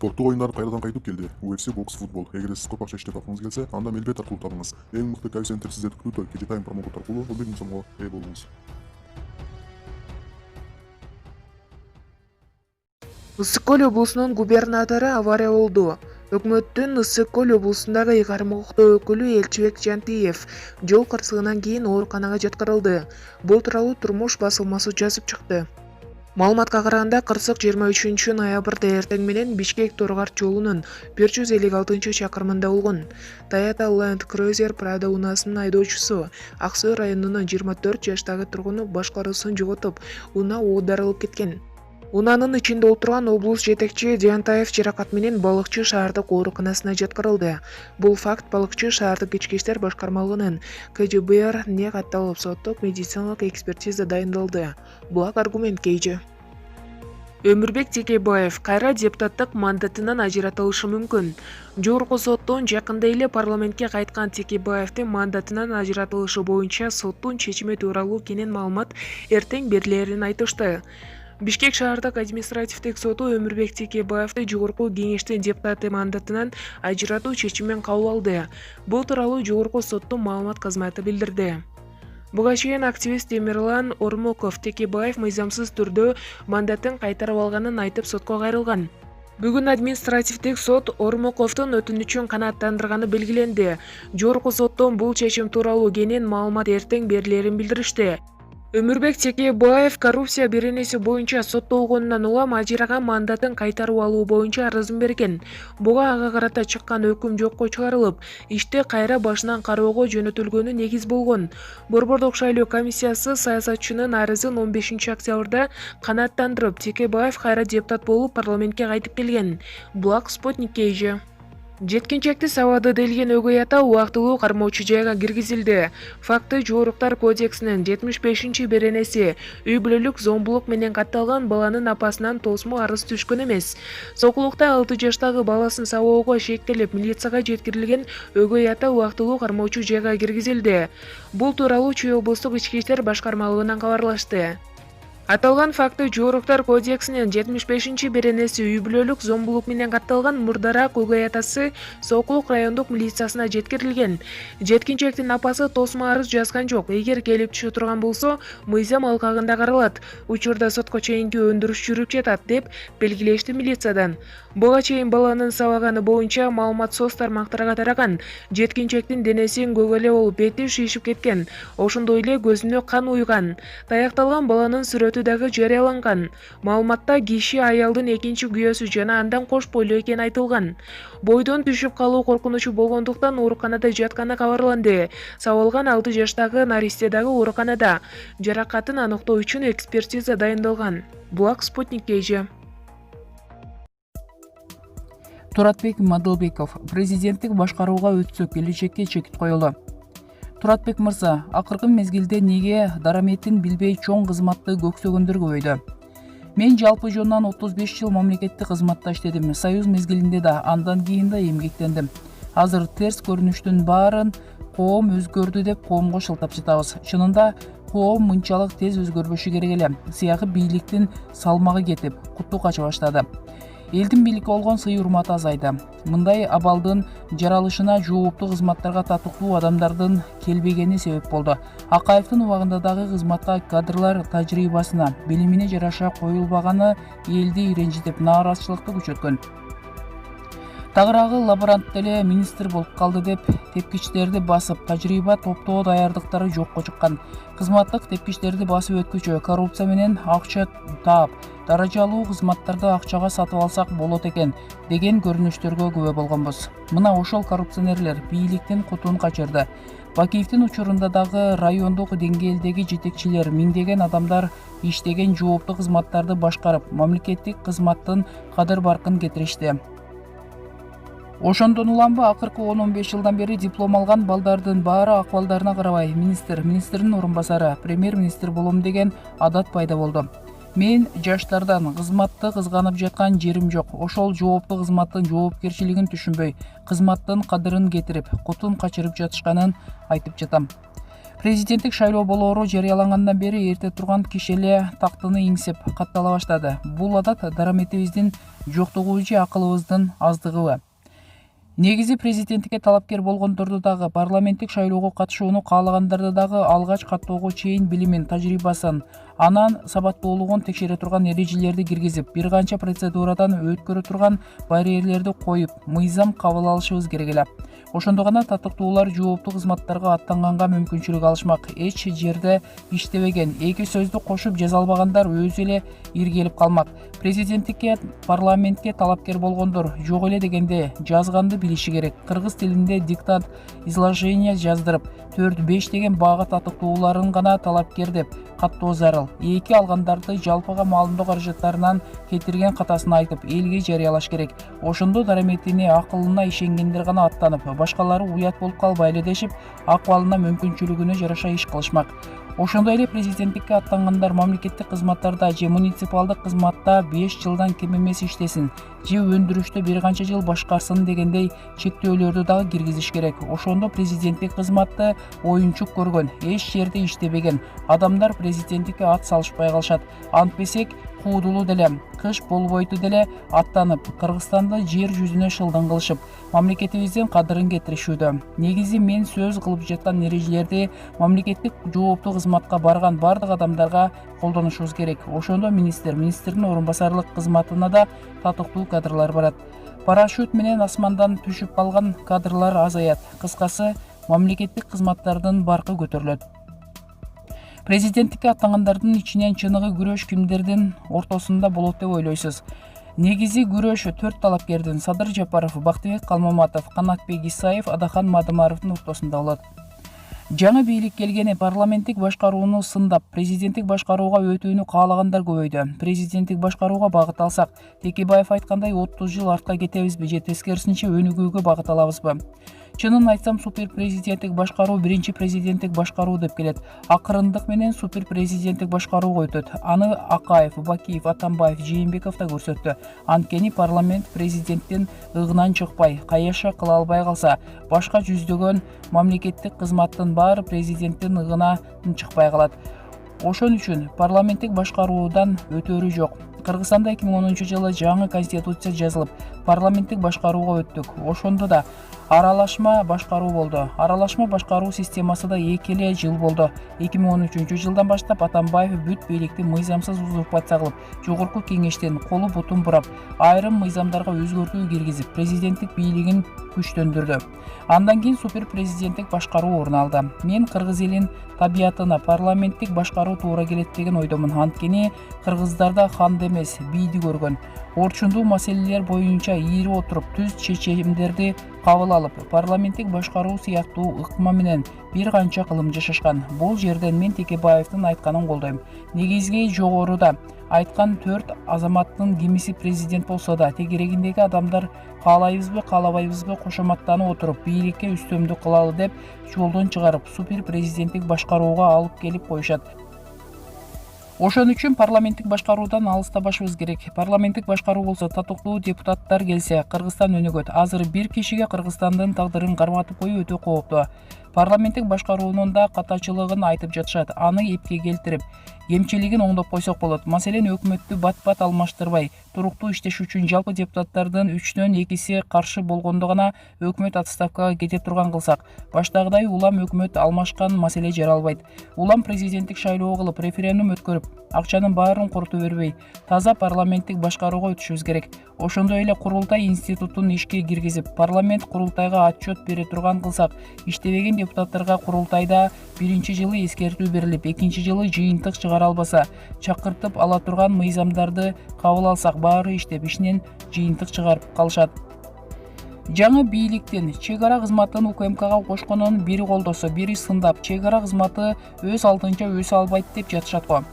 Спорттук оюндар кайрадан кайтып келди. UFC бокс футбол. Эгер сиз көп акча иштеп тапкыңыз келсе, анда мелбет аркылуу табыңыз. Эң мыкты коэффициенттер сиздерди күтүүдө. KGTime промокод аркылуу 1000 сомго ээ болуңуз. Ысык көл облусунун губернатору авария болду. Өкмөттүн Ысык көл облусундагы ыйгарым укуктуу өкүлү Элчибек Жантиев жол кырсыгынан кийин ооруканага жаткырылды. Бул тууралуу Турмуш басылмасы жазып чыкты. Маалыматка караганда, кырсык 23 ноябрда эртең менен Бишкек-Торгар жолунун 156-чакырымында болгон. Toyota Land Cruiser Prado унаасынын айдоочусу Ак Суу районунун 24 жаштагы тургуну башкаруусун жоготуп, унаа оодарылып кеткен. Унаанын ичинде отурган облус жетекчи Жантаев жаракат менен балыкчы шаардык ооруканасына жаткырылды. Бул факт балыкчы шаардык ички иштер башкармалыгынын КЖБР не катталып, соттук медициналык экспертиза дайындалды. Булак аргумент кейжи. Өмүрбек Текебаев кайра депутаттык мандатынан ажыратылышы мүмкүн. Жогорку соттун жакында эле парламентке кайткан Текебаевдин мандатынан ажыратылышы боюнча соттун чечими тууралуу кенен маалымат эртең берилерин айтышты. Бишкек шаардык административдик соту Өмүрбек Текебаевди жогорку кеңештин депутаты мандатынан ажыратуу чечимин кабыл алды. Бул тууралуу жогорку соттун маалымат кызматы билдирди. Буга чейин активист Темирлан Ормоков Текебаев мыйзамсыз түрдө мандатын кайтарып алганын айтып сотко кайрылган. Бүгүн административдик сот Ормоковдун өтүнүчүн канааттандырганы белгиленди. Жогорку соттон бул чечим тууралуу кенен маалымат эртең берилерин билдиришти. Өмүрбек Текебаев коррупция беренеси боюнча соттолгондон улам ажыраган мандатын кайтарып алуу боюнча арызын берген. Буга ага карата чыккан өкүм жокко чыгарылып, ишти кайра башынан кароого жөнөтүлгөнү негиз болгон. Борбордук шайлоо комиссиясы саясатчынын арызын 15 октябрда канааттандырып, Текебаев кайра депутат болуп парламентке кайтып келген. Булак Спутник KG. Жеткинчекти сабады делген өгөй ата убактылуу кармоочу жайга киргизилди. Факты Жоруктар кодексинин 75 беренеси үй бүлөлүк зомбулук менен катталган баланын апасынан тосмо арыз түшкөн эмес. Сокулукта 6 жаштагы баласын сабоого шектелип милицияга жеткирилген өгөй ата убактылуу кармоочу жайга киргизилди. Бул тууралуу Чүй облустук ички иштер башкармалыгынан кабарлашты. Аталган факты Жоруктар кодексинин 75 беренеси үй бүлөлүк зомбулук менен катталган мурдараак өгөй атасы Сокулук райондук милициясына жеткирилген. Жеткинчектин апасы тосмо арыз жазган жок. Эгер келип түшө турган болсо, мыйзам алкагында каралат. Учурда сотко чейинки өндүрүш жүрүп жатат, деп белгилешти милициядан. Буга чейин баланын сабаганы боюнча маалымат соц тармактарга тараган. Жеткинчектин денесин көгөлө болуп, бети шишип кеткен. Ошондой эле көзүнө кан уйган. Таякталган баланын сүрөтү дагы жарыяланган. Маалыматта киши аялдын экинчи күйөөсү жана андан кош бойлуу экени айтылган. Бойдон түшүп калуу коркунучу болгондуктан ооруканада жатканы кабарланды. Сабалган 6 жаштагы наристе дагы ооруканада. Жаракатын аныктоо үчүн экспертиза дайындалган. Булак Спутник KG. Туратбек Мадылбеков президенттик башкарууга өтсө келечекке чекит коелу. Туратбек мырза, акыркы мезгилде неге дараметин билбей чоң кызматты көксөгөндөр көбөйдү? Мен жалпы жонунан 35 жыл мамлекеттик кызматта иштедим. Союз мезгилинде да, андан кийин да эмгектендим. Азыр терс көрүнүштүн баарын коом өзгөрдү деп коомго шылтап жатабыз. Чынында коом мынчалык тез өзгөрбөшү керек эле. Сыягы бийликтин салмагы кетип, куту кача баштады. Элдин бийликке болгон сый-урматы азайды. Мындай абалдын жаралышына жооптуу кызматтарга татыктуу адамдардын келбегени себеп болду. Акаевдин убагында дагы кызматка кадрлар тажрыйбасына, билимине жараша коюлбаганы элди ренжитип, нааразычылыкты күчөткөн. Тагыраагы лаборант деле министр болуп калды деп тепкичтерди басып, тажрыйба топтоо даярдыктары жокко чыккан. Кызматтык тепкичтерди басып өткүчө коррупция менен акча таап, даражалуу кызматтарды акчага сатып алсак болот экен деген көрүнүштөргө күбө болгонбуз. Мына ошол коррупционерлер бийликтин кутун качырды. Бакиевдин учурунда дагы райондук деңгээлдеги жетекчилер, миңдеген адамдар иштеген жооптуу кызматтарды башкарып, мамлекеттик кызматтын кадыр-баркын кетиришти. Ошондон уламбы акыркы 10-15 жылдан бери диплом алган балдардын баары акыбалдарына карабай министрдин орун басары, премьер-министр болом деген адат пайда болду. Мен жаштардан кызматты кызганып жаткан жерим жок. Ошол жооптуу кызматтын жоопкерчилигин түшүнбөй, кызматтын кадырын кетирип, кутун качырып жатышканын айтып жатам. Президенттик шайлоо болоору жарыялангандан бери эрте турган киши эле тактыны иңсеп каттала баштады. Бул адат дараметибиздин жоктугубу же акылыбыздын аздыгыбы? Негизи президенттикке талапкер болгондорду дагы, парламенттик шайлоого катышууну каалагандарды дагы алгач каттоого чейин билимин, тажрыйбасын, анан сабаттуулугун текшере турган эрежелерди киргизип, бир канча процедурадан өткөрө турган барьерлерди коюп, мыйзам кабыл алышыбыз керек эле. Ошондо гана татыктуулар жооптуу кызматтарга аттанганга мүмкүнчүлүк алышмак. Эч жерде иштебеген, эки сөздү кошуп жаза албагандар өзү эле иргелип калмак. Президенттикке, парламентке талапкер болгондор жок эле дегенде жазганды билиши керек. Кыргыз тилинде диктант изложение жаздырып, 4-5 деген бага татыктууларын гана талапкер деп каттоо зарыл. Эки алгандарды жалпыга маалымдоо каражаттарынан кетирген катасын айтып, элге жарыялаш керек. Ошондо дараметине, акылына ишенгендер гана аттанып, башкалары уят болуп калбай эле дешип, акыбалына, мүмкүнчүлүгүнө жараша иш кылышмак. Ошондой эле президенттикке аттангандар мамлекеттик кызматтарда же муниципалдык кызматта 5 жылдан кем эмес иштесин, же өндүрүштө бир канча жыл башкарсын дегендей чектөөлөрдү дагы киргизиш керек. Ошондо президенттик кызматты оюнчук көргөн, эч жерде иштебеген адамдар президенттикке ат салышпай калышат. Антпесек куудулуу деле, кыш болбойту деле аттанып, Кыргызстанды жер жүзүнө шылдың кылышып, мамлекетибиздин кадырын кетиришүүдө. Негизи мен сөз кылып жаткан эрежелерди мамлекеттик жооптуу кызматка барган бардык адамдарга колдонушубуз керек. Ошондо министрдин орун басарлык кызматына да татыктуу кадрлар барат. Парашют менен асмандан түшүп калган кадрлар азаят. Кыскасы, мамлекеттик кызматтардын баркы көтөрүлөт. Президенттикке аттангандардын ичинен чыныгы күрөш кимдердин ортосунда болот деп ойлойсуз? Негизи күрөш 4 талапкердин Садыр Жапаров, Бактыбек Калмаматов, Канатбек Исаев, Адахан Мадымаровдун ортосунда болот. Жаңы бийлик келгени парламенттик башкарууну сындап, президенттик башкарууга өтүүнү каалагандар көбөйдү. Президенттик башкарууга багыт алсак, Текебаев айткандай 30 жыл артка кетебизби же тескерисинче өнүгүүгө багыт алабызбы? Чынын айтсам, супер президенттик башкаруу биринчи президенттик башкаруу деп келет. Акырындык менен супер президенттик башкарууга өтөт. Аны Акаев, Бакиев, Атамбаев, Жээнбеков да көрсөттү. Анткени парламент президенттин ыгынан чыкпай, каяша кыла албай калса, башка жүздөгөн мамлекеттик кызматтын баары президенттин ыгынан чыкпай калат. Ошон үчүн парламенттик башкаруудан өтөрү жок. Кыргызстанда 2010-жылы жаңы конституция жазылып, парламенттик башкарууга өттүк. Ошондо да аралашма башкаруу болду. Аралашма башкаруу системасы да 2 эле жыл болду. 2013-жылдан баштап Атамбаев бүт бийликти мыйзамсыз узурпация кылып, жогорку кеңештен колу бутун бурап, айрым мыйзамдарга өзгөртүү киргизип, президенттик бийлигин күчтөндүрдү. Андан кийин супер президенттик башкаруу орун алды. Мен кыргыз элин табиятына парламенттик башкаруу туура келет деген ойдомун. Анткени кыргыздарда ханды эмес, бийди көргөн. Орчундуу маселелер боюнча ийри отуруп, түз чечимдерди кабыл алып, парламенттик башкаруу сыяктуу ыкма менен бир канча кылым жашашкан. Бул жерден мен Текебаевдин айтканын колдойм. Негизги жогоруда айткан 4 азаматтын кимиси президент болсо да, тегерегиндеги адамдар каалайбызбы, каалабайбызбы кошоматтанып отуруп, бийликке үстөмдүк кылалы деп жолдон чыгарып, супер президенттик башкарууга алып келип коюшат. Ошон үчүн парламенттик башкаруудан алыстабашыбыз керек. Парламенттик башкаруу болсо, татыктуу депутаттар келсе, Кыргызстан өнүгөт. Азыр бир кишиге Кыргызстандын тагдырын карматып коюу өтө кооптуу. Парламенттик башкаруунун да катачылыгын айтып жатышат. Аны эпке келтирип, кемчилигин оңдоп койсок болот. Маселен, өкмөттү бат-бат алмаштырбай, туруктуу иштеш үчүн жалпы депутаттардын 3-төн 2-си каршы болгондо гана өкмөт отставкага кете турган кылсак, баштагыдай улам өкмөт алмашкан маселе жаралбайт. Улам президенттик шайлоо кылып, референдум өткөрүп, акчанын баарын корото бербей, таза парламенттик башкарууга өтүшүбүз керек. Ошондой эле курултай институтун ишке киргизип, парламент курултайга отчет бере турган кылсак, иштебеген депутаттарга курултайда биринчи жылы эскертүү берилип, экинчи жылы жыйынтык чыгара албаса, чакыртып ала турган мыйзамдарды кабыл алсак, баары иштеп, ишинен жыйынтык чыгарып калышат. Жаңы бийликтин чек ара кызматын УКМКга кошконун бири колдосо, бири сындап, чек ара кызматы өз алдынча өсө албайт деп жатышат го.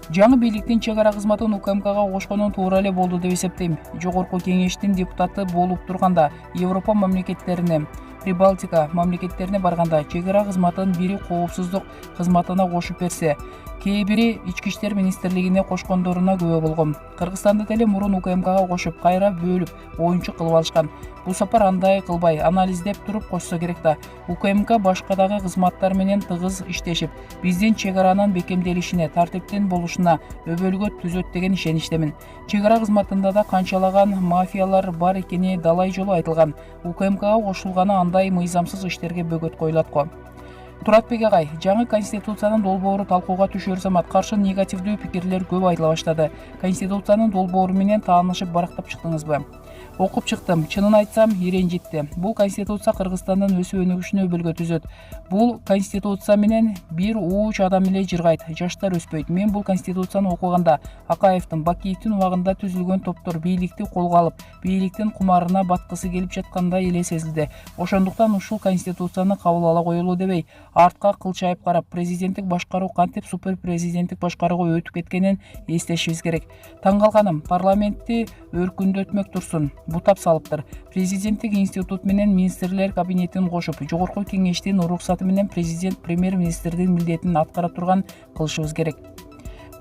Жаңы бийликтин чек ара кызматын УКМКга кошконун туура эле болду деп эсептейм. Жогорку кеңештин депутаты болуп турганда, Европа мамлекеттерине, Прибалтика мамлекеттерине барганда чек ара кызматын бири коопсуздук кызматына кошуп берсе, кээ бири ички иштер министрлигине кошкондоруна күбө болгом. Кыргызстанды деле мурун УКМКга кошуп, кайра бөлүп, оюнчу кылып алышкан. Бул сапар андай кылбай, анализдеп туруп кошсо керек да. УКМК башкадагы кызматтар менен тыгыз иштешип, биздин чек аранын бекемделишине, тартиптин болушуна өбөлгө түзөт деген ишеничтемин. Чек ара кызматында да канчалаган мафиялар бар экени далай жолу айтылган. УКМКга кошулганы андай мыйзамсыз иштерге бөгөт коюлат го. Туратбек агай, жаңы конституциянын долбоору талкууга түшөр замат каршы негативдүү пикирлер көп айтыла баштады. Конституциянын долбоору менен таанышып барактап чыктыңызбы? Окуп чыктым. Чынын айтсам, ренжитти. Бул конституция Кыргызстандын өсүп өнүгүшүнө өбөлгө түзөт. Бул конституция менен бир ууч адам эле жыргайт, жаштар өспөйт. Мен бул конституцияны окуганда Акаевдин, Бакиевдин убагында түзүлгөн топтор бийликти колго алып, бийликтин кумарына баткысы келип жаткандай эле сезилди. Ошондуктан ушул конституцияны кабыл ала коелу дебей, артка кылчайып карап, президенттик башкаруу кантип супер президенттик башкарууга өтүп кеткенин эстешибиз керек. Таң калганым, парламентти өркүндөтмөк турсун, бутап салыптыр. Президенттик институт менен министрлер кабинетин кошуп, жогорку кеңештин уруксаты менен президент премьер-министрдин милдетин аткара турган кылышыбыз керек.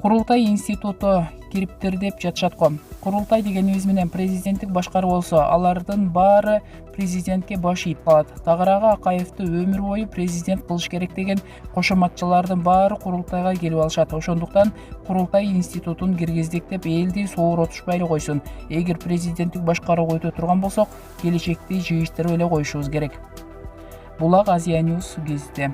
Курултай институту кириптир деп жатышат го. Курултай дегенибиз менен президенттик башкаруу болсо, алардын баары президентке баш ийип калат. Тагыраагы Акаевди өмүр бою президент кылыш керек деген кошоматчылардын баары курултайга келип алышат. Ошондуктан курултай институтун киргиздик деп элди сооротушпай эле койсун. Эгер президенттик башкарууга өтө турган болсок, келечекти жыйыштырып эле коюшубуз керек. Булак Азия Ньюс гезити.